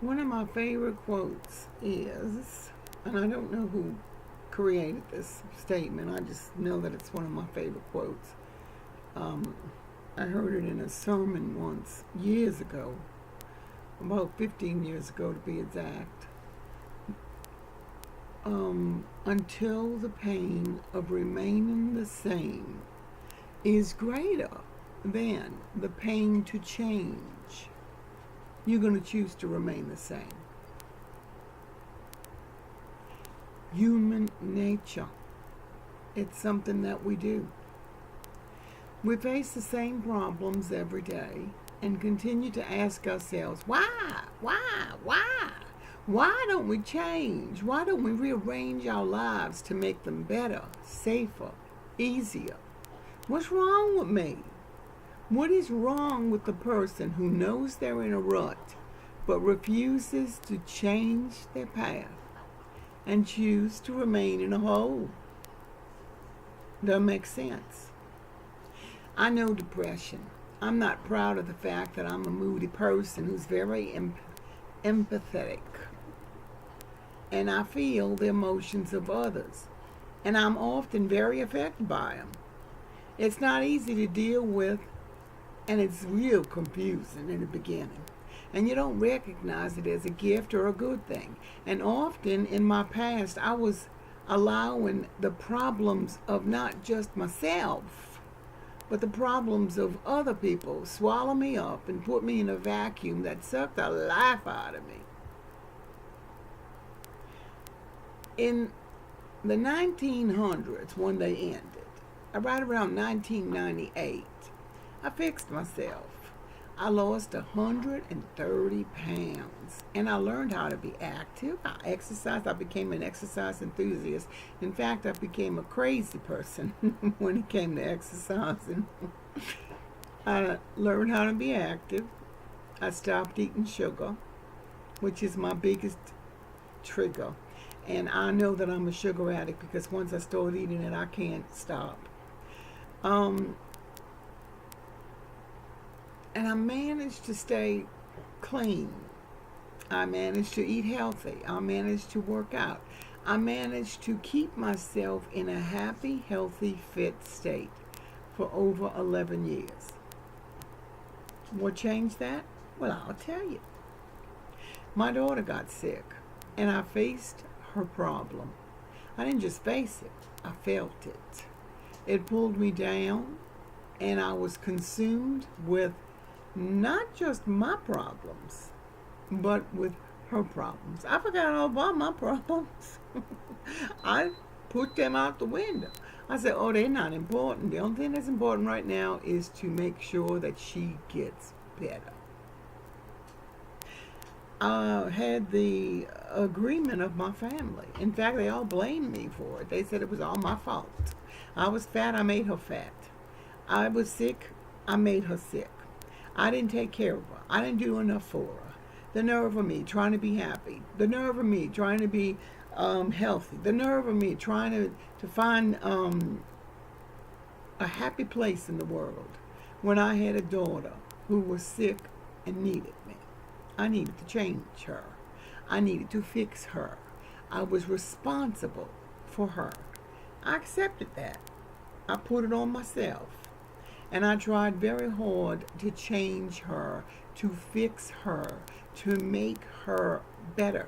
One of my favorite quotes is, and I don't know who created this statement, I just know that it's one of my favorite quotes. Um, I heard it in a sermon once, years ago, about 15 years ago to be exact. Until the pain of remaining the same is greater than the pain to change, you're going to choose to remain the same. Human nature. It's something that we do. We face the same problems every day and continue to ask ourselves, why? Why? Why? Why don't we change? Why don't we rearrange our lives to make them better, safer, easier? What's wrong with me? What is wrong with the person who knows they're in a rut but refuses to change their path and choose to remain in a hole? Doesn't make sense. I know depression. I'm not proud of the fact that I'm a moody person who's very empathetic. And I feel the emotions of others. And I'm often very affected by them. It's not easy to deal with, and it's real confusing in the beginning. And you don't recognize it as a gift or a good thing. And often in my past, I was allowing the problems of not just myself, but the problems of other people swallow me up and put me in a vacuum that sucked the life out of me. In the 1900s, when they ended, right around 1998, I fixed myself. I lost 130 pounds and I learned how to be active. I exercised. I became an exercise enthusiast. In fact, I became a crazy person when it came to exercising. I learned how to be active. I stopped eating sugar, which is my biggest trigger. And I know that I'm a sugar addict because once I start eating it, I can't stop. Um, and I managed to stay clean. I managed to eat healthy. I managed to work out. I managed to keep myself in a happy, healthy, fit state for over 11 years. What changed that? Well, I'll tell you. My daughter got sick, and I faced her problem. I didn't just face it, I felt it. It pulled me down, and I was consumed with not just my problems, but with her problems. I forgot all about my problems. I put them out the window. I said, oh, they're not important. The only thing that's important right now is to make sure that she gets better. I had the agreement of my family. In fact, they all blamed me for it. They said it was all my fault. I was fat, I made her fat. I was sick, I made her sick. I didn't take care of her. I didn't do enough for her. The nerve of me trying to be happy. The nerve of me trying to be healthy. The nerve of me trying to find a happy place in the world when I had a daughter who was sick and needed me. I needed to change her. I needed to fix her. I was responsible for her. I accepted that. I put it on myself. And I tried very hard to change her, to fix her, to make her better.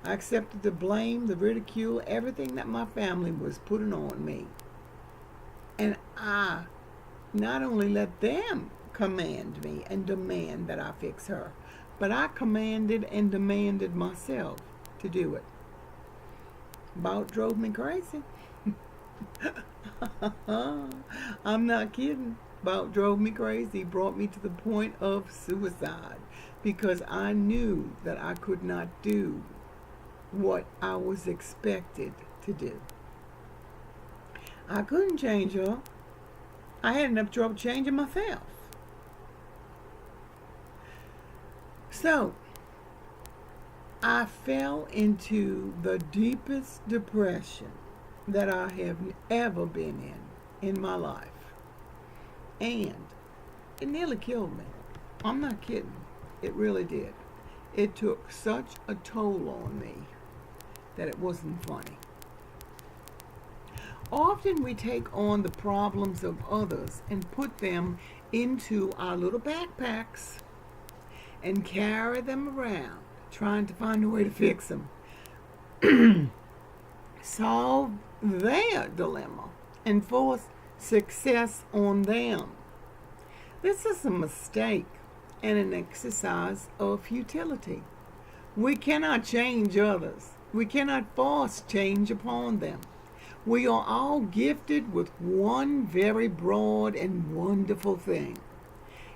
I accepted the blame, the ridicule, everything that my family was putting on me. And I not only let them command me and demand that I fix her, but I commanded and demanded myself to do it. About drove me crazy. I'm not kidding. About drove me crazy, brought me to the point of suicide because I knew that I could not do what I was expected to do. I couldn't change her. I had enough trouble changing myself. So, I fell into the deepest depression that I have ever been in my life. And it nearly killed me. I'm not kidding. It really did. It took such a toll on me that it wasn't funny. Often we take on the problems of others and put them into our little backpacks and carry them around, trying to find a way to fix them, solve their dilemma, and force success on them. This is a mistake and an exercise of futility. We cannot change others. We cannot force change upon them. We are all gifted with one very broad and wonderful thing.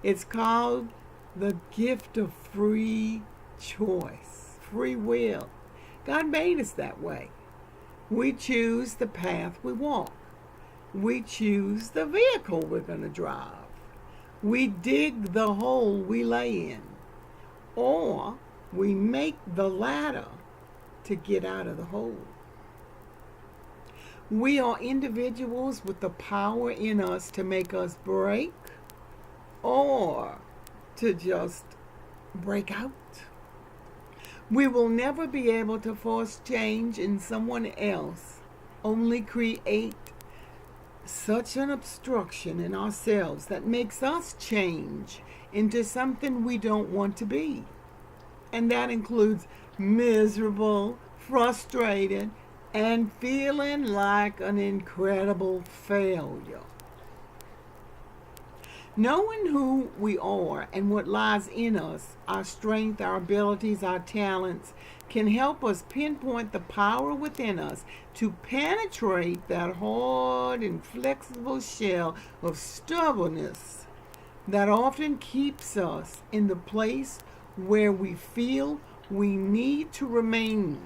It's called the gift of free choice, free will. God made us that way. We choose the path we walk. We choose the vehicle we're going to drive. We dig the hole we lay in. Or we make the ladder to get out of the hole. We are individuals with the power in us to make us break or to just break out. We will never be able to force change in someone else, only create such an obstruction in ourselves that makes us change into something we don't want to be. And that includes miserable, frustrated, and feeling like an incredible failure. Knowing who we are and what lies in us, our strength, our abilities, our talents, can help us pinpoint the power within us to penetrate that hard and flexible shell of stubbornness that often keeps us in the place where we feel we need to remain,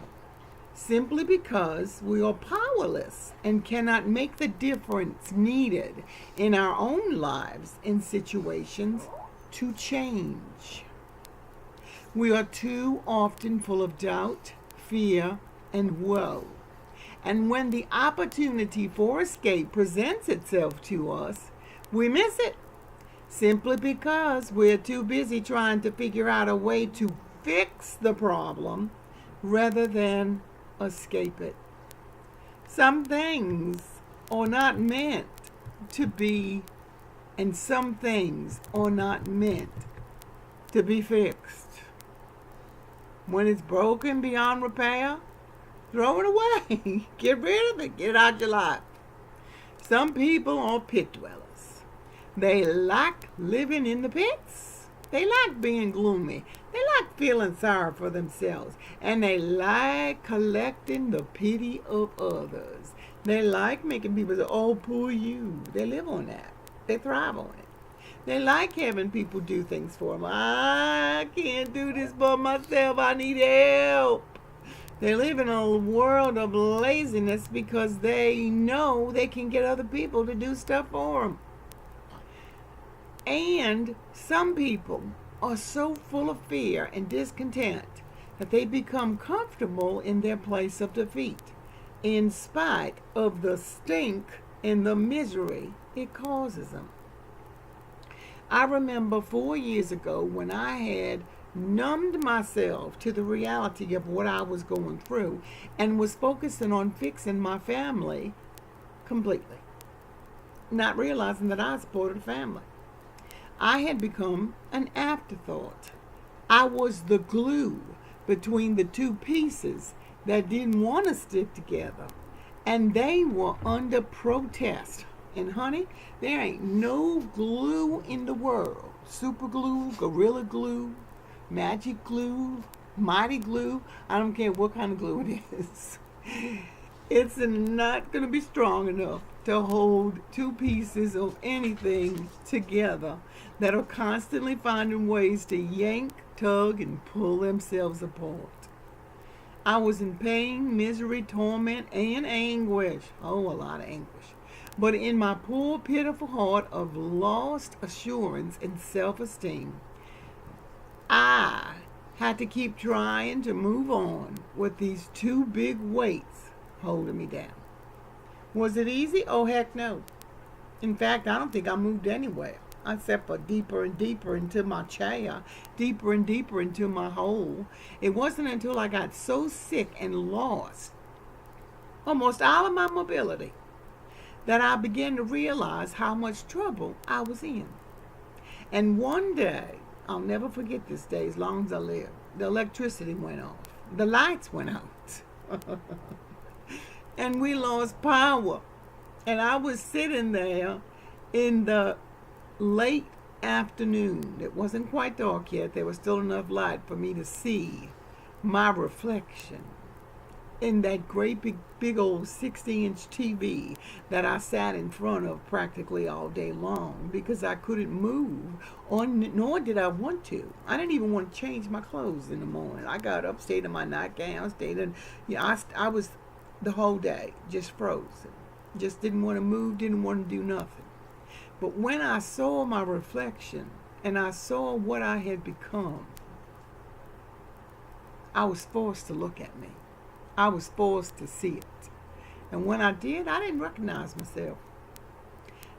simply because we are powerless and cannot make the difference needed in our own lives and situations to change. We are too often full of doubt, fear, and woe. And when the opportunity for escape presents itself to us, we miss it, simply because we're too busy trying to figure out a way to fix the problem rather than escape it. Some things are not meant to be, and some things are not meant to be fixed. When it's broken beyond repair, throw it away. Get rid of it. Get it out your life. Some people are pit dwellers. They like living in the pits. They like being gloomy. They like feeling sorry for themselves. And they like collecting the pity of others. They like making people say, oh, poor you. They live on that. They thrive on it. They like having people do things for them. I can't do this by myself. I need help. They live in a world of laziness because they know they can get other people to do stuff for them. And some people are so full of fear and discontent that they become comfortable in their place of defeat, in spite of the stink and the misery it causes them. I remember 4 years ago when I had numbed myself to the reality of what I was going through and was focusing on fixing my family completely, not realizing that I supported a family. I had become an afterthought. I was the glue between the two pieces that didn't want to stick together, and they were under protest. And honey, there ain't no glue in the world. Super glue, gorilla glue, magic glue, mighty glue. I don't care what kind of glue it is. It's not going to be strong enough to hold two pieces of anything together that are constantly finding ways to yank, tug, and pull themselves apart. I was in pain, misery, torment, and anguish. Oh, a lot of anguish. But in my poor, pitiful heart of lost assurance and self-esteem, I had to keep trying to move on with these two big weights holding me down. Was it easy? Oh, heck no. In fact, I don't think I moved anywhere. except for deeper and deeper into my chair, deeper and deeper into my hole. It wasn't until I got so sick and lost almost all of my mobility that I began to realize how much trouble I was in. And one day, I'll never forget this day as long as I live, the electricity went off. The lights went out. And we lost power. And I was sitting there in the late afternoon. It wasn't quite dark yet. There was still enough light for me to see my reflection in that great big old 60-inch TV that I sat in front of practically all day long because I couldn't move, nor did I want to. I didn't even want to change my clothes in the morning. I got up, stayed in my nightgown, I was the whole day just frozen. Just didn't want to move, didn't want to do nothing. But when I saw my reflection and I saw what I had become, I was forced to look at me. I was forced to see it. And when I did, I didn't recognize myself.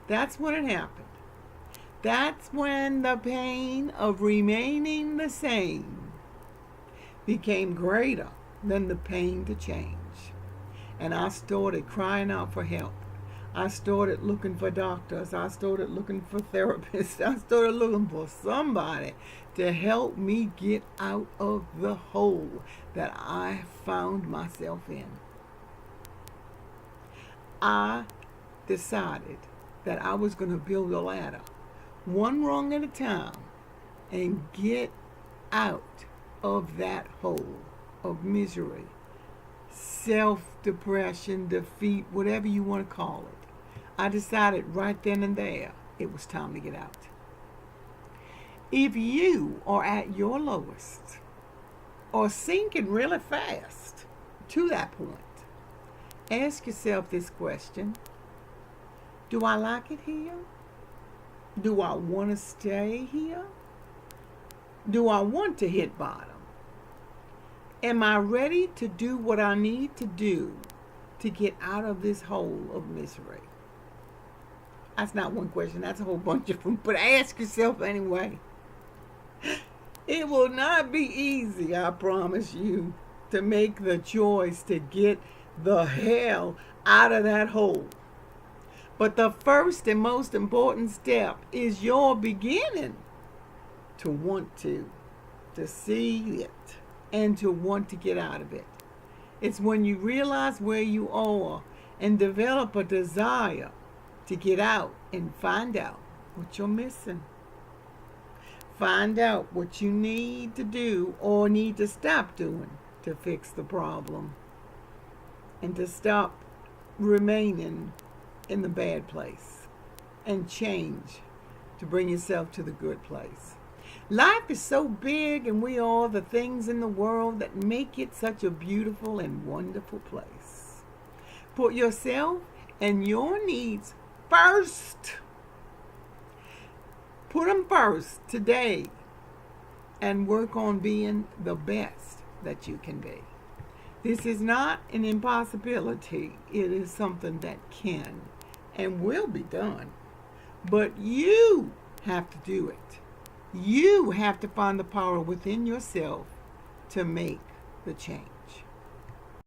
That's when it happened. That's when the pain of remaining the same became greater than the pain to change. And I started crying out for help. I started looking for doctors. I started looking for therapists. I started looking for somebody to help me get out of the hole that I found myself in. I decided that I was going to build a ladder, one rung at a time, and get out of that hole of misery, self-depression, defeat, whatever you want to call it. I decided right then and there it was time to get out. If you are at your lowest or sinking really fast to that point, ask yourself this question: do I like it here? Do I want to stay here? Do I want to hit bottom? Am I ready to do what I need to do to get out of this hole of misery? That's not one question, that's a whole bunch of them, but ask yourself anyway. It will not be easy, I promise you, to make the choice to get the hell out of that hole. But the first and most important step is your beginning to want to see it and to want to get out of it. It's when you realize where you are and develop a desire to get out and find out what you're missing. Find out what you need to do or need to stop doing to fix the problem, and to stop remaining in the bad place and change to bring yourself to the good place. Life is so big, and we are the things in the world that make it such a beautiful and wonderful place. Put yourself and your needs first. Put them first today and work on being the best that you can be. This is not an impossibility. It is something that can and will be done. But you have to do it. You have to find the power within yourself to make the change.